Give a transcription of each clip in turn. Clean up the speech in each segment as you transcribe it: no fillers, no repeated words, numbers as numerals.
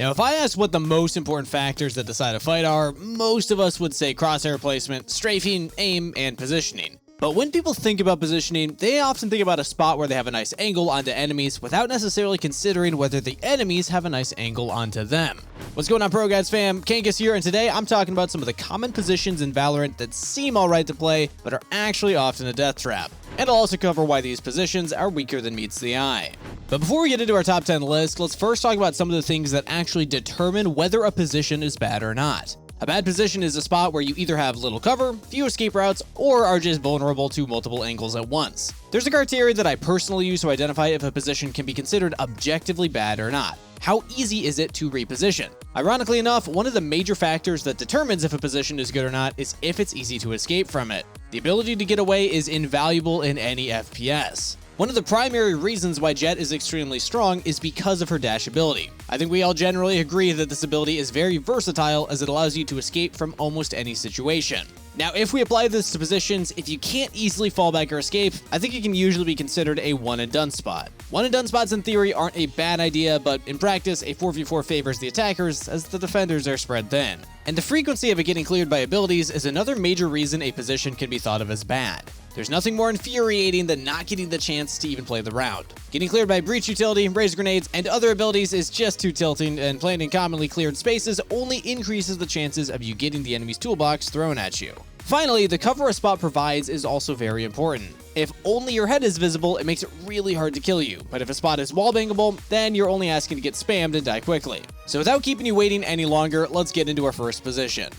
Now, if I ask what the most important factors that decide a fight are, most of us would say crosshair placement, strafing, aim, and positioning. But when people think about positioning, they often think about a spot where they have a nice angle onto enemies without necessarily considering whether the enemies have a nice angle onto them. What's going on, ProGuides fam? Kangas here, and today I'm talking about some of the common positions in Valorant that seem alright to play, but are actually often a death trap. And I'll also cover why these positions are weaker than meets the eye. But before we get into our top 10 list, let's first talk about some of the things that actually determine whether a position is bad or not. A bad position is a spot where you either have little cover, few escape routes, or are just vulnerable to multiple angles at once. There's a criteria that I personally use to identify if a position can be considered objectively bad or not. How easy is it to reposition? Ironically enough, one of the major factors that determines if a position is good or not is if it's easy to escape from it. The ability to get away is invaluable in any FPS. One of the primary reasons why Jett is extremely strong is because of her dash ability. I think we all generally agree that this ability is very versatile as it allows you to escape from almost any situation. Now, if we apply this to positions, if you can't easily fall back or escape, I think it can usually be considered a one and done spot. One and done spots in theory aren't a bad idea, but in practice, a 4v4 favors the attackers as the defenders are spread thin. And the frequency of it getting cleared by abilities is another major reason a position can be thought of as bad. There's nothing more infuriating than not getting the chance to even play the round. Getting cleared by breach utility, razor grenades, and other abilities is just too tilting, and playing in commonly cleared spaces only increases the chances of you getting the enemy's toolbox thrown at you. Finally, the cover a spot provides is also very important. If only your head is visible, it makes it really hard to kill you, but if a spot is wallbangable, then you're only asking to get spammed and die quickly. So without keeping you waiting any longer, let's get into our first position.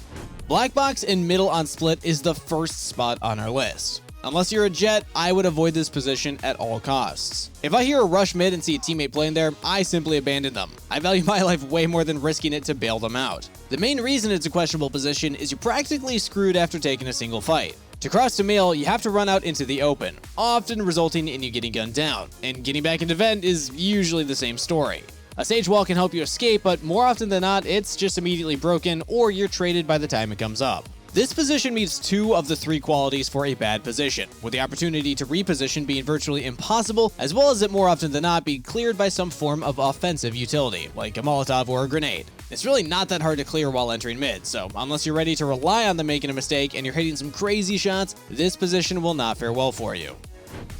Black box in middle on split is the first spot on our list. Unless you're a Jett, I would avoid this position at all costs. If I hear a rush mid and see a teammate playing there, I simply abandon them. I value my life way more than risking it to bail them out. The main reason it's a questionable position is you're practically screwed after taking a single fight. To cross to mail, you have to run out into the open, often resulting in you getting gunned down, and getting back into vent is usually the same story. A sage wall can help you escape, but more often than not, it's just immediately broken or you're traded by the time it comes up. This position meets two of the three qualities for a bad position, with the opportunity to reposition being virtually impossible, as well as it more often than not being cleared by some form of offensive utility, like a Molotov or a grenade. It's really not that hard to clear while entering mid, so unless you're ready to rely on them making a mistake and you're hitting some crazy shots, this position will not fare well for you.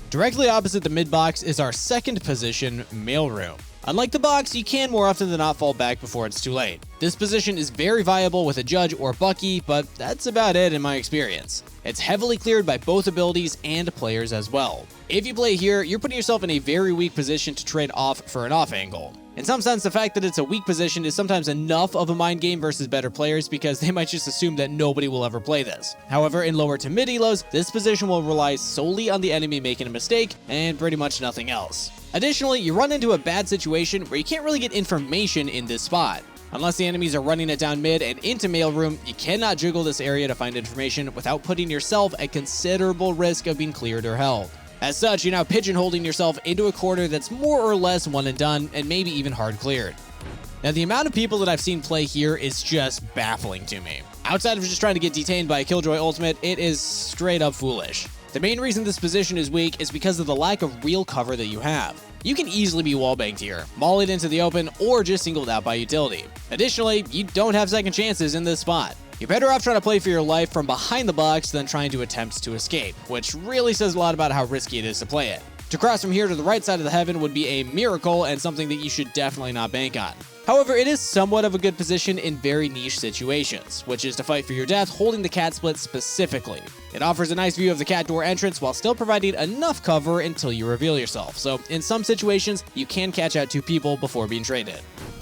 Directly opposite the mid box is our second position, MAILROOM. Unlike the box, you can more often than not fall back before it's too late. This position is very viable with a Judge or Bucky, but that's about it in my experience. It's heavily cleared by both abilities and players as well. If you play here, you're putting yourself in a very weak position to trade off for an off angle. In some sense, the fact that it's a weak position is sometimes enough of a mind game versus better players because they might just assume that nobody will ever play this. However, in lower to mid elos, this position will rely solely on the enemy making a mistake and pretty much nothing else. Additionally, you run into a bad situation where you can't really get information in this spot. Unless the enemies are running it down mid and into MAILROOM, you cannot jiggle this area to find information without putting yourself at considerable risk of being cleared or held. As such, you're now pigeonholing yourself into a corner that's more or less one and done, and maybe even hard cleared. Now, the amount of people that I've seen play here is just baffling to me. Outside of just trying to get detained by a Killjoy ultimate, it is straight up foolish. The main reason this position is weak is because of the lack of real cover that you have. You can easily be wallbanged here, mollied into the open, or just singled out by utility. Additionally, you don't have second chances in this spot. You're better off trying to play for your life from behind the box than trying to attempt to escape, which really says a lot about how risky it is to play it. To cross from here to the right side of the heaven would be a miracle and something that you should definitely not bank on. However, it is somewhat of a good position in very niche situations, which is to fight for your death holding the cat split specifically. It offers a nice view of the cat door entrance while still providing enough cover until you reveal yourself, so in some situations, you can catch out two people before being traded.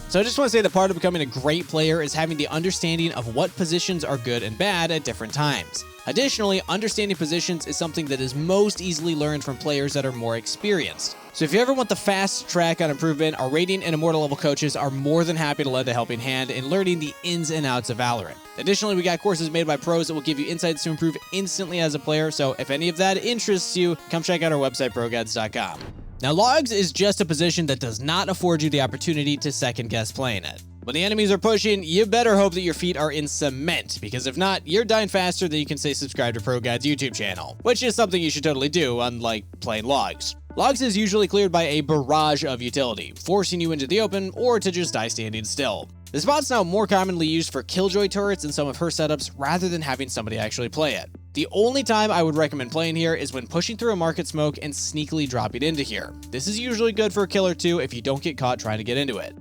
So I just want to say that part of becoming a great player is having the understanding of what positions are good and bad at different times. Additionally, understanding positions is something that is most easily learned from players that are more experienced. So if you ever want the fast track on improvement, our rating and immortal level coaches are more than happy to lend a helping hand in learning the ins and outs of Valorant. Additionally, we got courses made by pros that will give you insights to improve instantly as a player, so if any of that interests you, come check out our website, ProGuides.com. Now, logs is just a position that does not afford you the opportunity to second guess playing it. When the enemies are pushing, you better hope that your feet are in cement, because if not, you're dying faster than you can say subscribe to ProGuides' YouTube channel, which is something you should totally do, unlike playing logs. Logs is usually cleared by a barrage of utility, forcing you into the open or to just die standing still. The spot's now more commonly used for killjoy turrets in some of her setups rather than having somebody actually play it. The only time I would recommend playing here is when pushing through a market smoke and sneakily dropping into here. This is usually good for a kill or two if you don't get caught trying to get into it.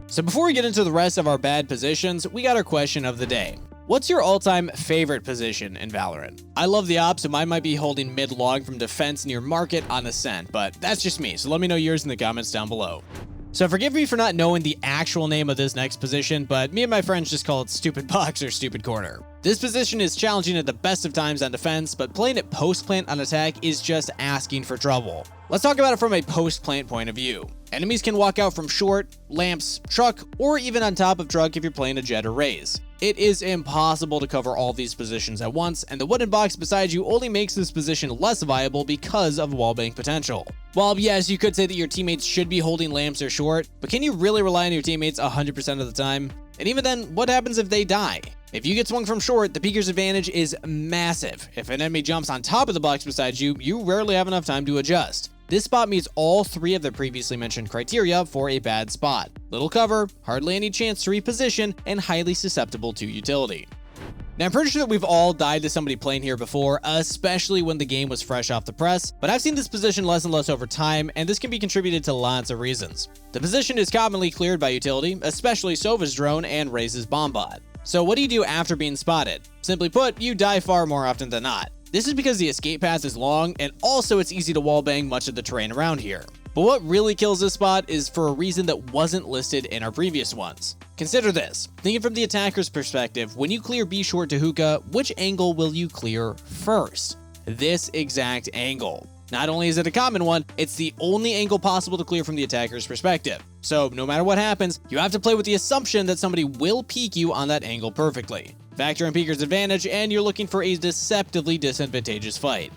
So before we get into the rest of our bad positions, we got our question of the day. What's your all-time favorite position in Valorant? I love the op, so mine might be holding mid-long from defense near market on Ascent, but that's just me, so let me know yours in the comments down below. So forgive me for not knowing the actual name of this next position, but me and my friends just call it Stupid Box or Stupid Corner. This position is challenging at the best of times on defense, but playing it post-plant on attack is just asking for trouble. Let's talk about it from a post-plant point of view. Enemies can walk out from short, lamps, truck, or even on top of truck if you're playing a jet or raise. It is impossible to cover all these positions at once, and the wooden box beside you only makes this position less viable because of wallbang potential. While yes, you could say that your teammates should be holding lamps or short, but can you really rely on your teammates 100% of the time? And even then, what happens if they die? If you get swung from short, the peeker's advantage is massive. If an enemy jumps on top of the box beside you, you rarely have enough time to adjust. This spot meets all three of the previously mentioned criteria for a bad spot. Little cover, hardly any chance to reposition, and highly susceptible to utility. Now, I'm pretty sure that we've all died to somebody playing here before, especially when the game was fresh off the press, but I've seen this position less and less over time, and this can be contributed to lots of reasons. The position is commonly cleared by utility, especially Sova's drone and Raze's bomb bot. So what do you do after being spotted? Simply put, you die far more often than not. This is because the escape path is long, and also it's easy to wallbang much of the terrain around here. But what really kills this spot is for a reason that wasn't listed in our previous ones. Consider this. Thinking from the attacker's perspective, when you clear B short to hookah, which angle will you clear first? This exact angle. Not only is it a common one, it's the only angle possible to clear from the attacker's perspective. So no matter what happens, you have to play with the assumption that somebody will peek you on that angle perfectly. Factor in peeker's advantage, and you're looking for a deceptively disadvantageous fight.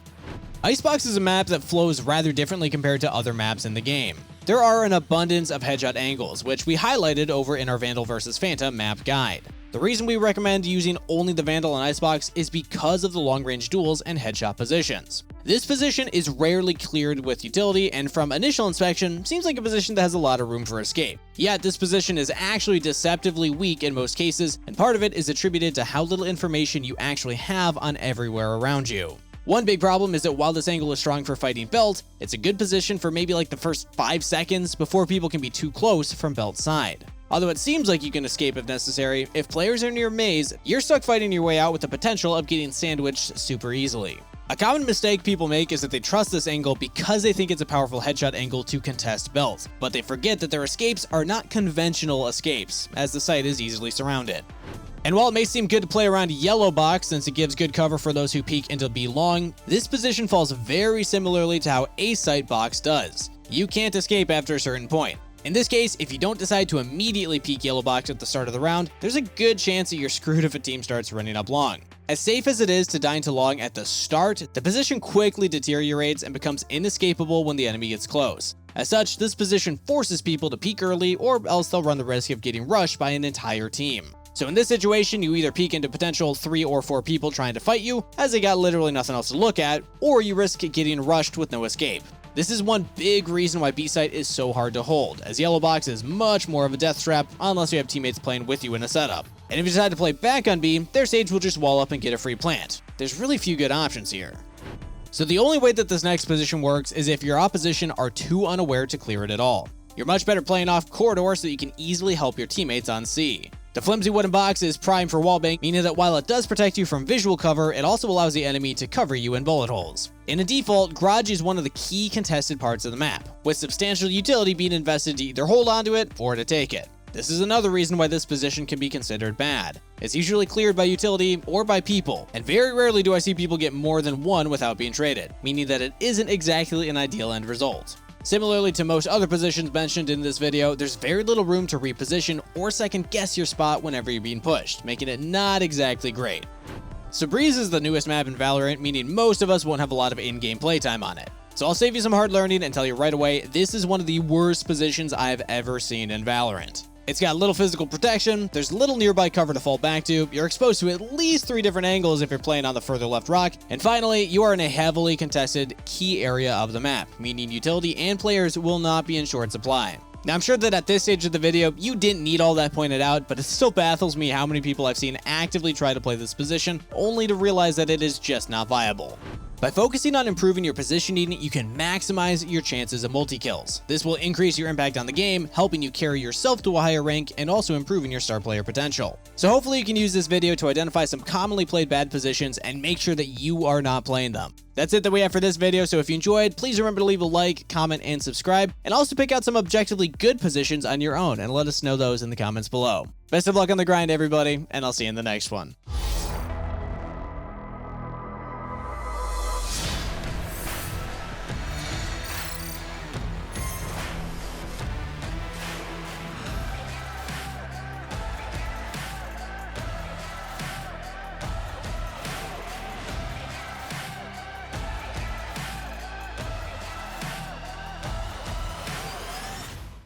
ICEBOX is a map that flows rather differently compared to other maps in the game. There are an abundance of headshot angles, which we highlighted over in our Vandal vs Phantom map guide. The reason we recommend using only the Vandal and ICEBOX is because of the long-range duels and headshot positions. This position is rarely cleared with utility, and from initial inspection, seems like a position that has a lot of room for escape. Yet this position is actually deceptively weak in most cases, and part of it is attributed to how little information you actually have on everywhere around you. One big problem is that while this angle is strong for fighting belt, it's a good position for maybe like the first 5 seconds before people can be too close from belt side. Although it seems like you can escape if necessary, if players are near maze, you're stuck fighting your way out with the potential of getting sandwiched super easily. A common mistake people make is that they trust this angle because they think it's a powerful headshot angle to contest belt, but they forget that their escapes are not conventional escapes, as the site is easily surrounded. And while it may seem good to play around yellow box since it gives good cover for those who peek into B long, this position falls very similarly to how a site box does. You can't escape after a certain point. In this case, if you don't decide to immediately peek yellow box at the start of the round, there's a good chance that you're screwed if a team starts running up long. As safe as it is to die into long at the start, the position quickly deteriorates and becomes inescapable when the enemy gets close. As such, this position forces people to peek early, or else they'll run the risk of getting rushed by an entire team. So in this situation, you either peek into potential 3 or 4 people trying to fight you, as they got literally nothing else to look at, or you risk getting rushed with no escape. This is one big reason why B-site is so hard to hold, as yellow box is much more of a death trap unless you have teammates playing with you in a setup. And if you decide to play back on B, their sage will just wall up and get a free plant. There's really few good options here. So the only way that this next position works is if your opposition are too unaware to clear it at all. You're much better playing off corridor so that you can easily help your teammates on C. The flimsy wooden box is primed for wallbang, meaning that while it does protect you from visual cover, it also allows the enemy to cover you in bullet holes. In a default, garage is one of the key contested parts of the map, with substantial utility being invested to either hold onto it or to take it. This is another reason why this position can be considered bad. It's usually cleared by utility or by people, and very rarely do I see people get more than one without being traded, meaning that it isn't exactly an ideal end result. Similarly to most other positions mentioned in this video, there's very little room to reposition or second guess your spot whenever you're being pushed, making it not exactly great. So Breeze is the newest map in Valorant, meaning most of us won't have a lot of in-game playtime on it. So I'll save you some hard learning and tell you right away, this is one of the worst positions I've ever seen in Valorant. It's got little physical protection, there's little nearby cover to fall back to, you're exposed to at least 3 different angles if you're playing on the further left rock, and finally, you are in a heavily contested key area of the map, meaning utility and players will not be in short supply. Now, I'm sure that at this stage of the video, you didn't need all that pointed out, but it still baffles me how many people I've seen actively try to play this position, only to realize that it is just not viable. By focusing on improving your positioning, you can maximize your chances of multi-kills. This will increase your impact on the game, helping you carry yourself to a higher rank and also improving your star player potential. So hopefully you can use this video to identify some commonly played bad positions and make sure that you are not playing them. That's it that we have for this video, so if you enjoyed, please remember to leave a like, comment, and subscribe, and also pick out some objectively good positions on your own and let us know those in the comments below. Best of luck on the grind, everybody, and I'll see you in the next one.